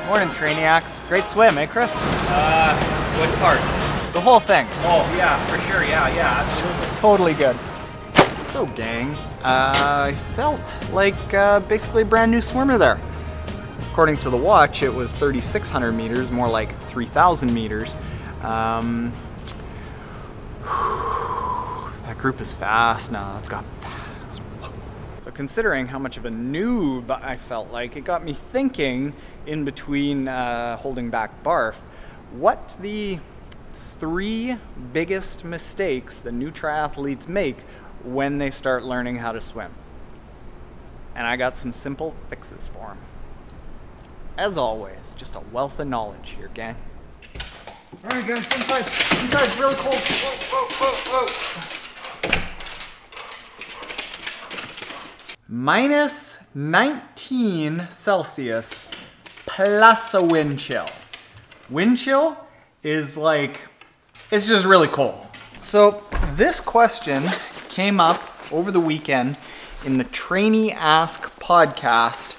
Morning, Trainiacs. Great swim, eh, Chris? What part? The whole thing. Oh, yeah, for sure. Yeah, absolutely. Totally good. So, gang, I felt like basically a brand new swimmer there. According to the watch, it was 3,600 meters, more like 3,000 meters. That group is fast. No, that's got fast. So considering how much of a noob I felt like, it got me thinking in between holding back barf, what the 3 biggest mistakes the new triathletes make when they start learning how to swim. And I got some simple fixes for them. As always, just a wealth of knowledge here, gang. All right, guys, inside. Inside's really cold. Whoa. Minus 19 Celsius plus a wind chill. Wind chill is like, it's just really cold. So this question came up over the weekend in the Trainee Ask podcast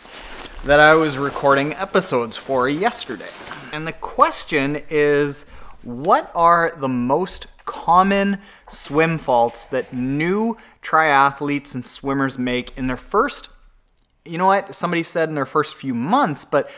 that I was recording episodes for yesterday. And the question is, what are the most common swim faults that new triathletes and swimmers make in their first, you know what, somebody said in their first few months, but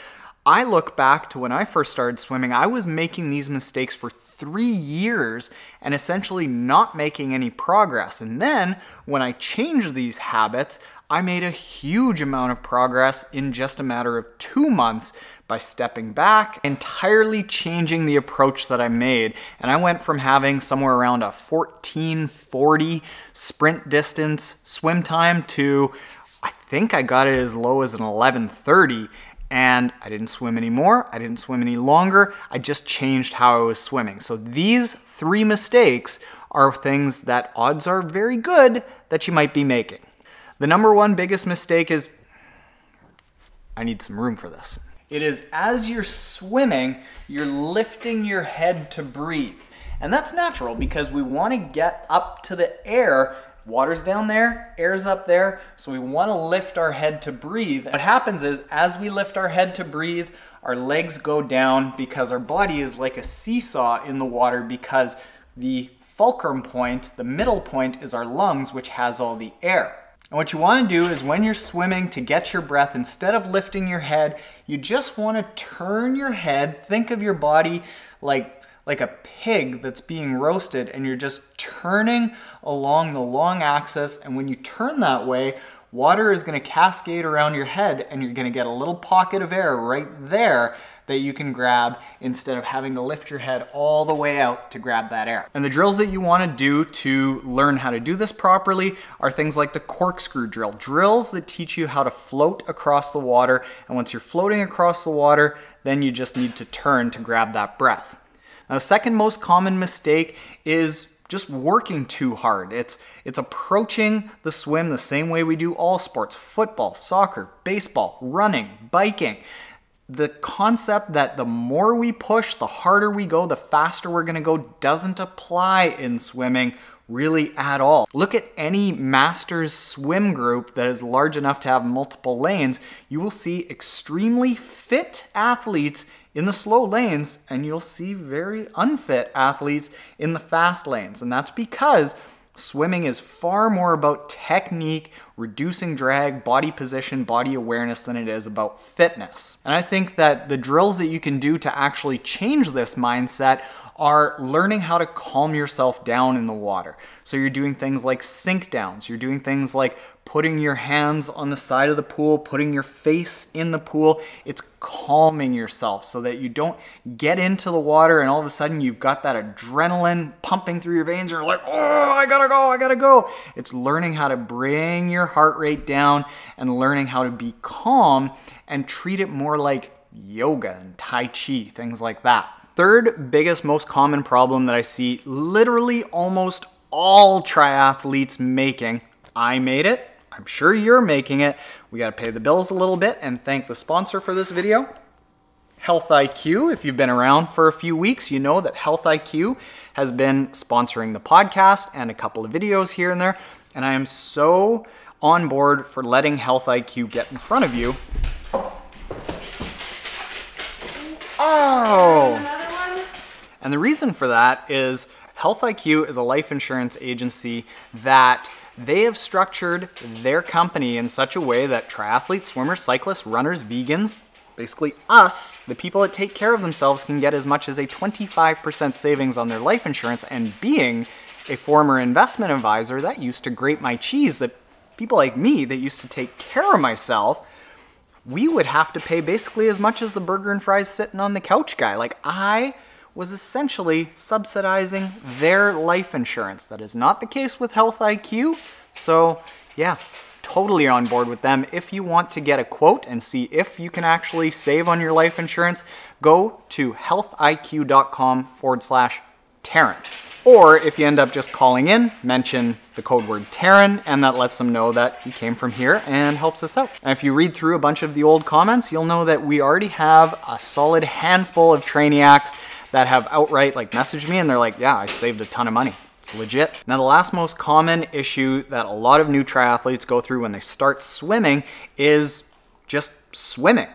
I look back to when I first started swimming, I was making these mistakes for 3 years and essentially not making any progress. And then when I changed these habits, I made a huge amount of progress in just a matter of 2 months by stepping back, entirely changing the approach that I made. And I went from having somewhere around a 14:40 sprint distance swim time to, I think I got it as low as an 11:30. And I didn't swim anymore, I didn't swim any longer, I just changed how I was swimming. So these 3 mistakes are things that odds are very good that you might be making. The number 1 biggest mistake is, I need some room for this. It is as you're swimming, you're lifting your head to breathe. And that's natural because we want to get up to the air. Water's down there, air's up there, so we want to lift our head to breathe. What happens is, as we lift our head to breathe, our legs go down because our body is like a seesaw in the water, because the fulcrum point, the middle point, is our lungs, which has all the air. And what you want to do is, when you're swimming, to get your breath, instead of lifting your head, you just want to turn your head. Think of your body like a pig that's being roasted, and you're just turning along the long axis. And when you turn that way, water is going to cascade around your head, and you're going to get a little pocket of air right there that you can grab instead of having to lift your head all the way out to grab that air. And the drills that you want to do to learn how to do this properly are things like the corkscrew drill. Drills that teach you how to float across the water, and once you're floating across the water, then you just need to turn to grab that breath. Now, the second most common mistake is just working too hard. It's approaching the swim the same way we do all sports: football, soccer, baseball, running, biking. The concept that the more we push, the harder we go, the faster we're gonna go, doesn't apply in swimming really at all. Look at any masters swim group that is large enough to have multiple lanes. You will see extremely fit athletes in the slow lanes, and you'll see very unfit athletes in the fast lanes. And that's because swimming is far more about technique, reducing drag, body position, body awareness than it is about fitness. And I think that the drills that you can do to actually change this mindset are learning how to calm yourself down in the water. So you're doing things like sink downs, you're doing things like putting your hands on the side of the pool, putting your face in the pool. It's calming yourself so that you don't get into the water and all of a sudden you've got that adrenaline pumping through your veins. You're like, oh, I gotta go. It's learning how to bring your heart rate down and learning how to be calm and treat it more like yoga and Tai Chi, things like that. Third biggest, most common problem that I see literally almost all triathletes making, I made it, I'm sure you're making it, we gotta pay the bills a little bit and thank the sponsor for this video, Health IQ. If you've been around for a few weeks, you know that Health IQ has been sponsoring the podcast and a couple of videos here and there, and I am so on board for letting Health IQ get in front of you Oh! Another one? And the reason for that is Health IQ is a life insurance agency that they have structured their company in such a way that triathletes, swimmers, cyclists, runners, vegans, basically us, the people that take care of themselves, can get as much as a 25% savings on their life insurance. And being a former investment advisor, that used to grate my cheese, that people like me that used to take care of myself, we would have to pay basically as much as the burger and fries sitting on the couch guy. Like, I was essentially subsidizing their life insurance. That is not the case with Health IQ. So yeah, totally on board with them. If you want to get a quote and see if you can actually save on your life insurance, go to healthiq.com/Taren. Or if you end up just calling in, mention the code word Taren, and that lets them know that you came from here and helps us out. And if you read through a bunch of the old comments, you'll know that we already have a solid handful of Trainiacs that have outright messaged me and they're like, yeah, I saved a ton of money. It's legit. Now, the last most common issue that a lot of new triathletes go through when they start swimming is just swimming.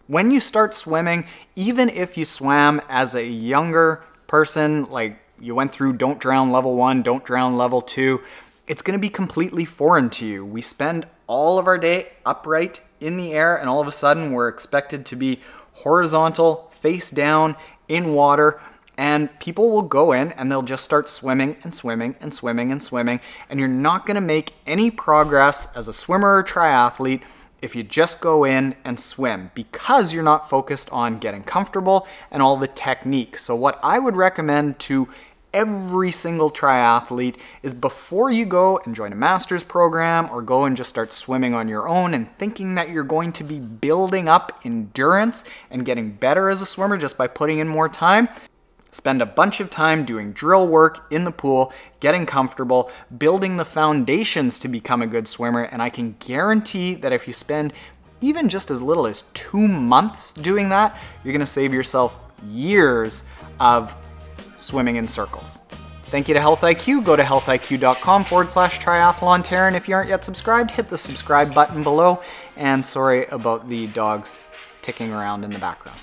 When you start swimming, even if you swam as a younger person, like you went through Don't Drown Level 1, Don't Drown Level 2, it's going to be completely foreign to you. We spend all of our day upright in the air, and all of a sudden we're expected to be horizontal, face down, in water, and people will go in and they'll just start swimming and swimming and swimming and swimming, and you're not going to make any progress as a swimmer or triathlete if you just go in and swim, because you're not focused on getting comfortable and all the technique. So what I would recommend to every single triathlete is, before you go and join a master's program or go and just start swimming on your own and thinking that you're going to be building up endurance and getting better as a swimmer just by putting in more time, spend a bunch of time doing drill work in the pool, getting comfortable, building the foundations to become a good swimmer. And I can guarantee that if you spend even just as little as 2 months doing that, you're going to save yourself years of swimming in circles. Thank you to Health IQ. Go to healthiq.com/triathlon Taren. If you aren't yet subscribed, hit the subscribe button below. And sorry about the dogs ticking around in the background.